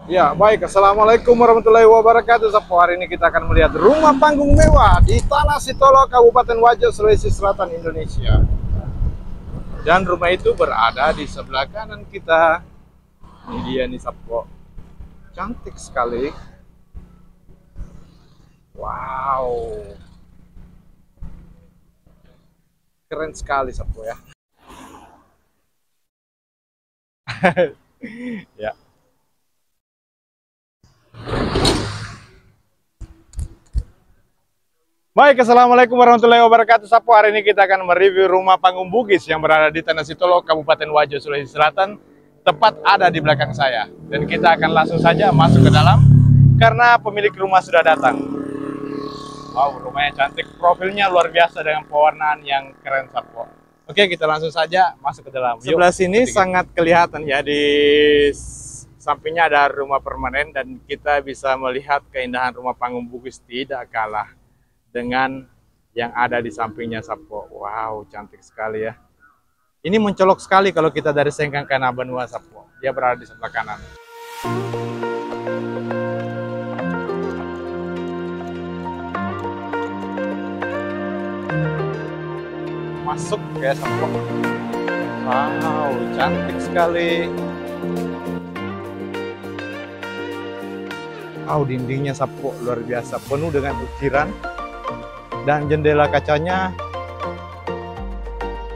Ya, baik. Assalamualaikum warahmatullahi wabarakatuh. Sapo, hari ini kita akan melihat rumah panggung mewah di Tanah Sitolo, Kabupaten Wajo, Sulawesi Selatan, Indonesia. Dan rumah itu berada di sebelah kanan kita. Ini dia nih, Sapo. Cantik sekali. Wow. Keren sekali, Sapo ya. Ya. Baik, Assalamualaikum warahmatullahi wabarakatuh. Sapo, hari ini kita akan mereview rumah panggung Bugis yang berada di Tanah Sitolo, Kabupaten Wajo, Sulawesi Selatan. Tepat ada di belakang saya. Dan kita akan langsung saja masuk ke dalam, karena pemilik rumah sudah datang. Wow, rumahnya cantik. Profilnya luar biasa dengan pewarnaan yang keren, Sapo. Oke, kita langsung saja masuk ke dalam. Sebelah sini sangat kelihatan ya, di sampingnya ada rumah permanen dan kita bisa melihat keindahan rumah panggung Bugis tidak kalah dengan yang ada di sampingnya, Sapo. Wow, cantik sekali ya. Ini mencolok sekali kalau kita dari Sengkang Kana Banua, Sapo. Dia berada di sebelah kanan. Masuk ya, Sapo. Wow, cantik sekali. Wow, dindingnya, Sapo, luar biasa, penuh dengan ukiran. Dan jendela kacanya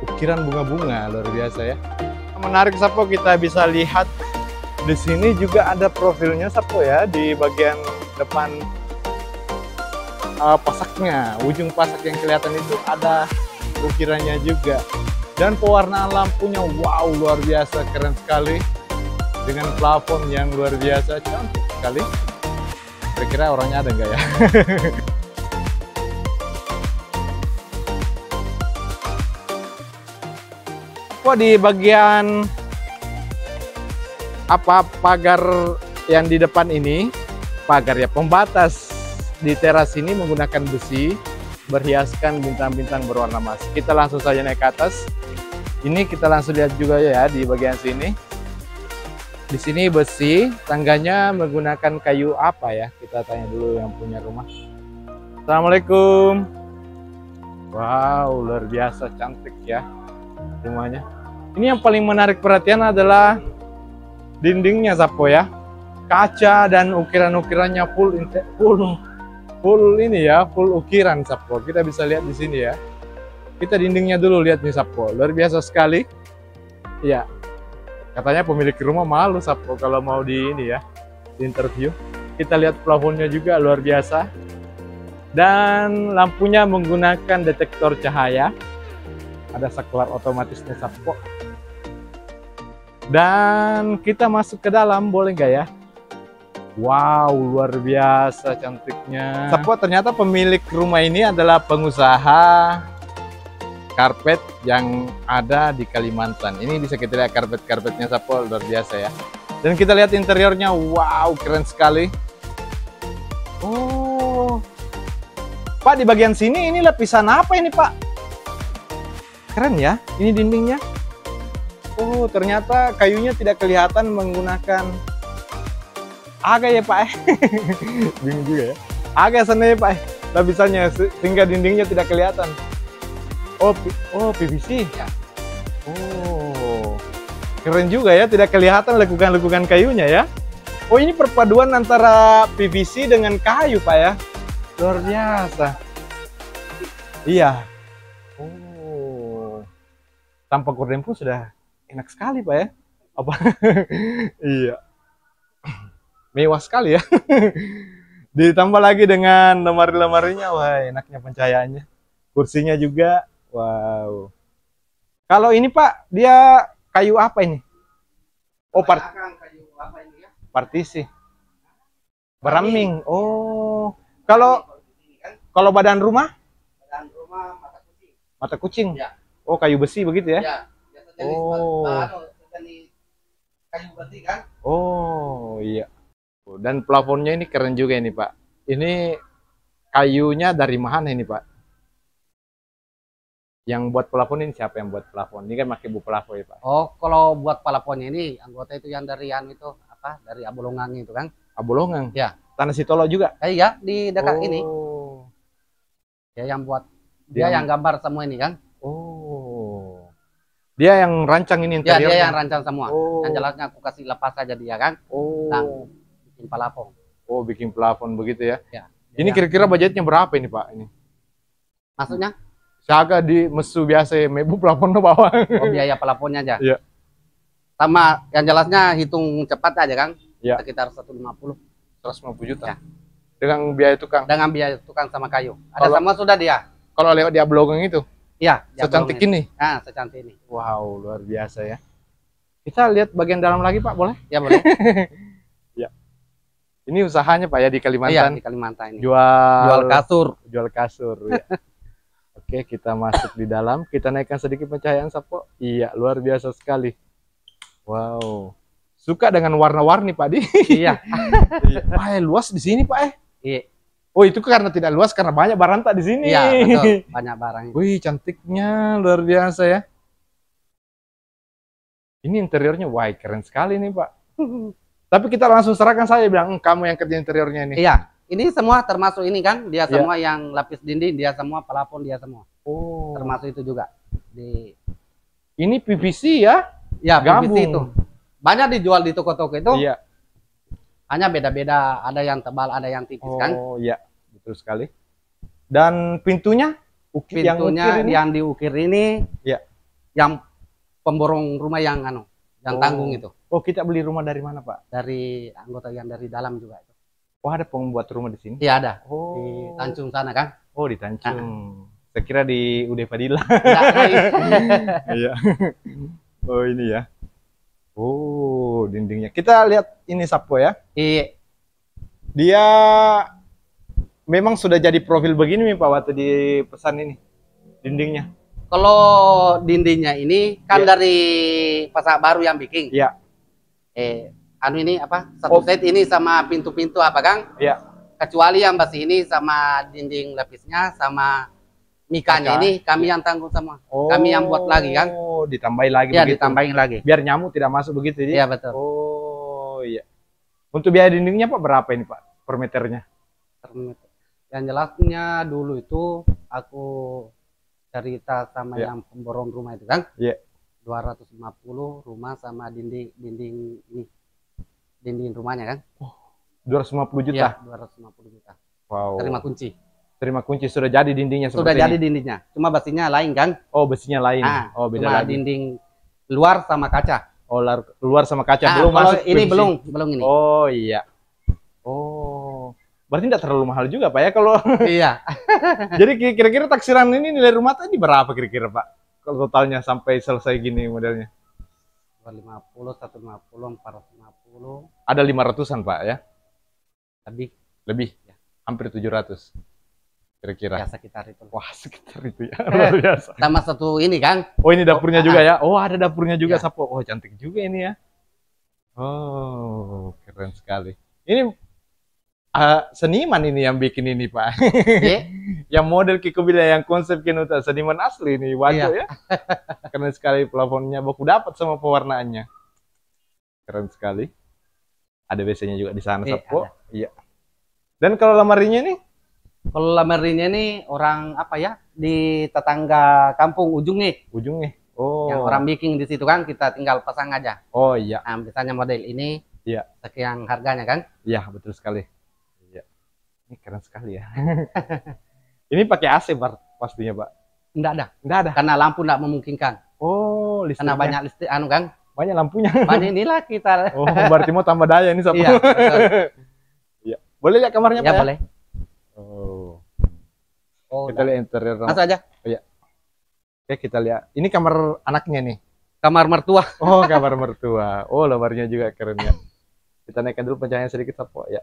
ukiran bunga-bunga, luar biasa ya. Menarik, Sapo, kita bisa lihat di sini juga ada profilnya, Sapo ya, di bagian depan pasaknya, ujung pasak yang kelihatan itu ada ukirannya juga. Dan pewarnaan lampunya, wow, luar biasa, keren sekali. Dengan plafon yang luar biasa, cantik sekali. Kira-kira orangnya ada nggak ya? Kok di bagian pagar yang di depan ini, pagar ya, pembatas di teras ini menggunakan besi berhiaskan bintang-bintang berwarna emas. Kita langsung saja naik ke atas. Ini kita langsung lihat juga ya di bagian sini. Di sini besi, tangganya menggunakan kayu apa ya? Kita tanya dulu yang punya rumah. Assalamualaikum. Wow, luar biasa cantik ya rumahnya. Ini yang paling menarik perhatian adalah dindingnya, Sapo ya. Kaca dan ukiran-ukirannya full ini ya, full ukiran, Sapo. Kita bisa lihat di sini ya. Kita dindingnya dulu lihat nih, Sapo. Luar biasa sekali. Ya. Katanya pemilik rumah malu, Sapo, kalau mau di ini ya, di interview. Kita lihat plafonnya juga luar biasa. Dan lampunya menggunakan detektor cahaya. Ada saklar otomatisnya, Sapo. Dan kita masuk ke dalam, boleh nggak ya? Wow, luar biasa cantiknya. Sapo, ternyata pemilik rumah ini adalah pengusaha karpet yang ada di Kalimantan. Ini bisa kita lihat karpet-karpetnya, Sapo, luar biasa ya. Dan kita lihat interiornya, wow, keren sekali. Oh, Pak, di bagian sini ini lapisan apa ini, Pak? Keren ya, ini dindingnya. Oh, ternyata kayunya tidak kelihatan menggunakan aga ya, Pak. Bingung juga ya. Aga sana ya, Pak. Lapisannya sehingga dindingnya tidak kelihatan. Oh, PVC. Oh, keren juga ya, tidak kelihatan lekukan-lekukan kayunya ya. Oh, ini perpaduan antara PVC dengan kayu, Pak ya. Luar biasa. Iya. Oh, tanpa gorden pun sudah enak sekali, Pak ya. Apa? Iya. Mewah sekali ya. Ditambah lagi dengan lemari-lemarinya, wah, enaknya pencahayaannya. Kursinya juga, wow. Kalau ini, Pak, dia kayu apa ini? Oh, partisi. Beraming. Oh. Kalau badan rumah? Badan rumah mata kucing. Ya. Oh, kayu besi begitu ya? Ya. Oh. Kayu besi kan? Oh, iya. Dan plafonnya ini keren juga ini, Pak. Ini kayunya dari mana ini, Pak? Yang buat plafon ini siapa yang buat plafon? Ini kan pakai bu plafon ya, Pak? Oh, kalau buat palaponnya ini anggota itu yang dari itu apa dari Abolongang itu kan. Abolongang. Ya. Tanah Sitolo juga. Iya, di dekat ini. Oh. Dia yang buat, dia yang gambar semua ini kan. Oh. Dia yang rancang ini Ya, interiornya. dia yang rancang semua. Oh. Yang jelasnya aku kasih lepas saja dia kan. Oh. Dan bikin plafon. Oh, bikin plafon begitu ya. Ya. Ini kira-kira budgetnya berapa ini, Pak? Ini. Maksudnya? Saga di mesu biasa mebu plafon ke bawah. Oh, biaya plafonnya aja. Iya. Sama yang jelasnya hitung cepat aja kan. Iya. Sekitar 150. 150 juta. Ya. Dengan biaya tukang. Dengan biaya tukang sama kayu. Ada Kalau, semua sudah dia. Kalau lewat di Abolongang itu. Iya, Secantik ini. Nah, secantik ini. Wow, luar biasa ya. Kita lihat bagian dalam lagi, Pak, boleh? Ya, boleh. Ya. Ini usahanya, Pak, ya di Kalimantan. Iya, di Kalimantan ini. Jual kasur. Jual kasur, ya. Oke, kita masuk di dalam. Kita naikkan sedikit pencahayaan, Sapo. Iya, luar biasa sekali. Wow. Suka dengan warna-warni, Pak Di. Iya. Pak, luas di sini, Pak. Iya. Oh, itu karena tidak luas karena banyak barang tak di sini. Iya, betul. Banyak barang. Wih, cantiknya luar biasa ya. Ini interiornya, wah keren sekali nih, Pak. Tapi kita langsung serahkan saya bilang, kamu yang kerja interiornya ini. Iya, ini semua termasuk ini kan, dia semua yang lapis dinding, dia semua plafon, dia semua. Oh. Termasuk itu juga. Ini PVC ya? Ya, gabung. PVC itu. Banyak dijual di toko-toko itu. Iya. Hanya beda-beda, ada yang tebal, ada yang tipis kan. Oh iya, betul sekali. Dan pintunya? Pintunya yang diukir ini, ya. Yang pemborong rumah yang tanggung itu. Oh, kita beli rumah dari mana, Pak? Dari anggota yang dari dalam juga itu. Oh, ada pembuat rumah di sini? Iya, ada. Oh. Di Tanjung sana kan? Oh, di Tanjung. Saya kira di Ude Padilla. Iya. Oh, ini ya. Oh, dindingnya. Kita lihat ini Sapo ya. Iya. Dia memang sudah jadi profil begini nih Pak waktu di pesan ini. Dindingnya. Kalau dindingnya ini kan dari Pasar Baru yang bikin. Iya. Ini apa? Satu set ini sama pintu-pintu apa Kang? Iya. Kecuali yang basi ini sama dinding lapisnya sama mikanya ini kami yang tanggung semua. Oh, kami yang buat lagi kan? Oh, ditambahin lagi ya, begitu. Ditambahin lagi. Biar nyamuk tidak masuk begitu ya? Iya, betul. Oh, iya. Untuk biaya dindingnya Pak berapa ini Pak per meternya? Yang jelasnya dulu itu aku cerita sama yang pemborong rumah itu kan? Iya. 250 rumah sama dinding ini. Dinding rumahnya kan? Oh, 250 juta. Iya, 250 juta. Wow. Terima kunci. Terima kunci sudah jadi dindingnya sudah jadi ini. Dindingnya. Cuma besinya lain kan? Oh, besinya lain. Oh, beda cuma lagi. Dinding luar sama kaca. Oh, luar sama kaca belum masuk. Ini belum ini. Oh, iya. Oh. Berarti tidak terlalu mahal juga, Pak ya kalau. Iya. Jadi kira-kira taksiran ini nilai rumah tadi berapa kira-kira, Pak? Kalau totalnya sampai selesai gini modelnya. 250, 150, 450. Ada 500-an, Pak ya? Lebih. Ya. Hampir 700. Kira-kira. Ya, sekitar itu. Wah, sekitar itu ya. Luar biasa. Sama satu ini kan. Oh, ini dapurnya juga ya. Oh, ada dapurnya juga, Sapo. Oh, cantik juga ini ya. Oh, keren sekali. Ini seniman ini yang bikin ini, Pak. Yang model Kiko Bila yang konsep Kenuta seniman asli ini, waduh ya. Keren sekali plafonnya, baku dapat sama pewarnaannya. Keren sekali. Ada WC-nya juga di sana, Sapo. Iya. Dan kalau lemarinya nih? Kalau lemarinya nih orang apa ya? Di tetangga kampung ujungnya. Ujungnya. Oh. Yang orang bikin di situ kan, kita tinggal pasang aja. Oh iya. Nah, misalnya model ini. Iya. Sekian harganya kan? Iya, betul sekali. Iya. Ini keren sekali ya. Ini pakai AC pastinya, Pak? Enggak ada. Enggak ada. Karena lampu enggak memungkinkan. Oh, listriknya. Karena banyak listrik kan? Banyak lampunya. Banyak inilah kita. Oh, berarti mau tambah daya ini, Sapo. Iya, betul. Iya. Boleh lihat kamarnya, Pak? Ya, boleh. Oh, kita lihat interior. Masuk aja. Oh, iya. Oke, kita lihat. Ini kamar anaknya nih. Kamar mertua. Oh, kamar mertua. Oh, lebarnya juga keren ya. Kita naikkan dulu pencahayaan sedikit, Sapo ya.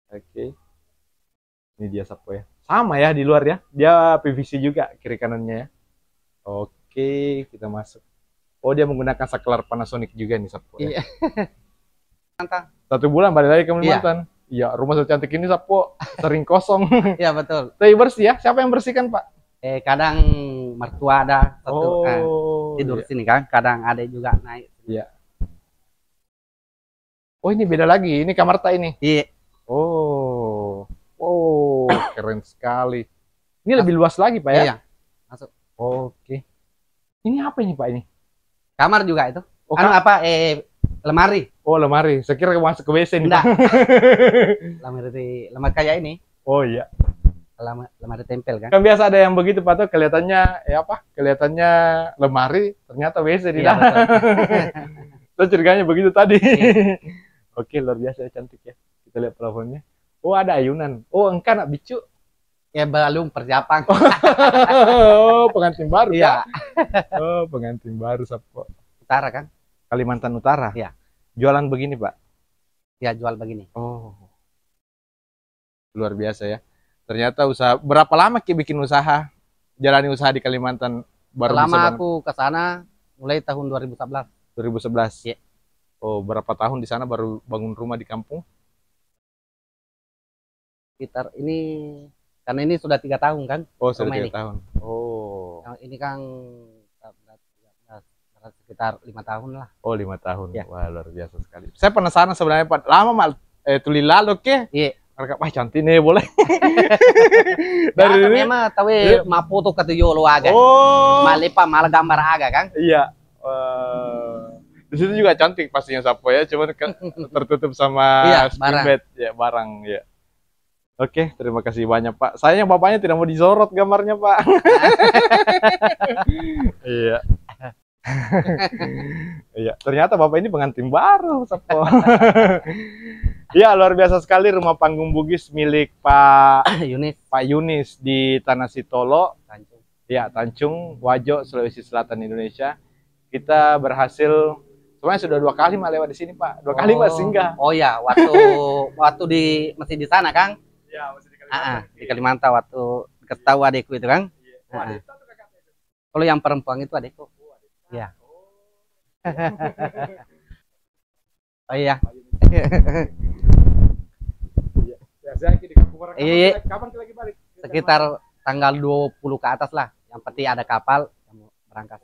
Oke. Ini dia, Sapo ya. Sama ya di luar ya. Dia PVC juga kiri kanannya ya. Oke, kita masuk. Oh, dia menggunakan saklar Panasonic juga nih, Sapo ya. Iya. 1 bulan balik lagi ke Kalimantan. Iya, rumah secantik ini Sapo sering kosong. Iya, betul. Tapi bersih ya. Siapa yang bersihkan, Pak? Kadang mertua ada satu tidur iya. sini kan, kadang ada juga naik. Iya. Oh, ini beda lagi. Ini kamar tak ini. Iya. Oh. Oh, keren sekali. Ini lebih luas lagi, Pak ya? Iya. Masuk. Oke. Ini apa ini, Pak ini? Kamar juga itu. Oh, Anu apa? Lemari. Oh, lemari. Saya kira masuk ke WC nih, Enggak. Pak. Lemari kayak ini. Oh iya. Lemari tempel kan? Kan biasa ada yang begitu, Pak, tuh kelihatannya ya apa? Kelihatannya lemari, ternyata WC di Iya, dalam. betul. Saya curiganya begitu tadi. Iya. Oke, luar biasa cantik ya. Kita lihat plafonnya. Oh, ada ayunan. Oh, engkau nak bicu. Ya belum persiapan. Oh, pengantin baru. Iya. Pak. Oh, pengantin baru, Sapo. Utara kan? Kalimantan Utara. Iya. Jualan begini, Pak. Ya jual begini. Oh. Luar biasa ya. Ternyata usaha berapa lama Ki bikin usaha? Jalani usaha di Kalimantan baru bisa Lama banget. aku ke sana mulai tahun 2011. 2011. Iya. Oh, berapa tahun di sana baru bangun rumah di kampung? Sekitar ini karena ini sudah 3 tahun kan? Oh, sudah Rumah 3 ini. tahun. Oh. Yang ini kan sekitar 5 tahun lah. Oh, 5 tahun. Ya. Wah, luar biasa sekali. Saya penasaran sebenarnya, Pak. Lama mal tuli lalu ke? Iya. Mereka, wah cantik nih, boleh. Dari Dari ini. memang tahu Iya. ma foto kata yolo aga. Oh. Malipa malah gambar aga kan? Iya. Di situ juga cantik pastinya Sapo ya, cuman tertutup sama Iya, spring barang. bed ya, barang ya. Oke, terima kasih banyak Pak. Sayang bapaknya tidak mau disorot gambarnya Pak. Iya. Iya, ternyata bapak ini pengantin baru Sapo. Iya, luar biasa sekali rumah panggung Bugis milik Pak Yunis di Tanah Sitolo. Tanjung. Ya, Tanjung, Wajo, Sulawesi Selatan, Indonesia. Kita berhasil, sebenarnya sudah 2 kali Mak lewat di sini Pak. 2 kali Mas singgah. Oh ya, waktu masih di sana kan? Ya, masih di Kalimantan. Di Kalimantan waktu ketahui adikku itu kan? Iya. Kalau yang perempuan itu adikku. Iya. Oh iya. Iya. Kapan lagi balik? Sekitar tanggal 20 ke atas lah. Yang penting ada kapal yang mau berangkat.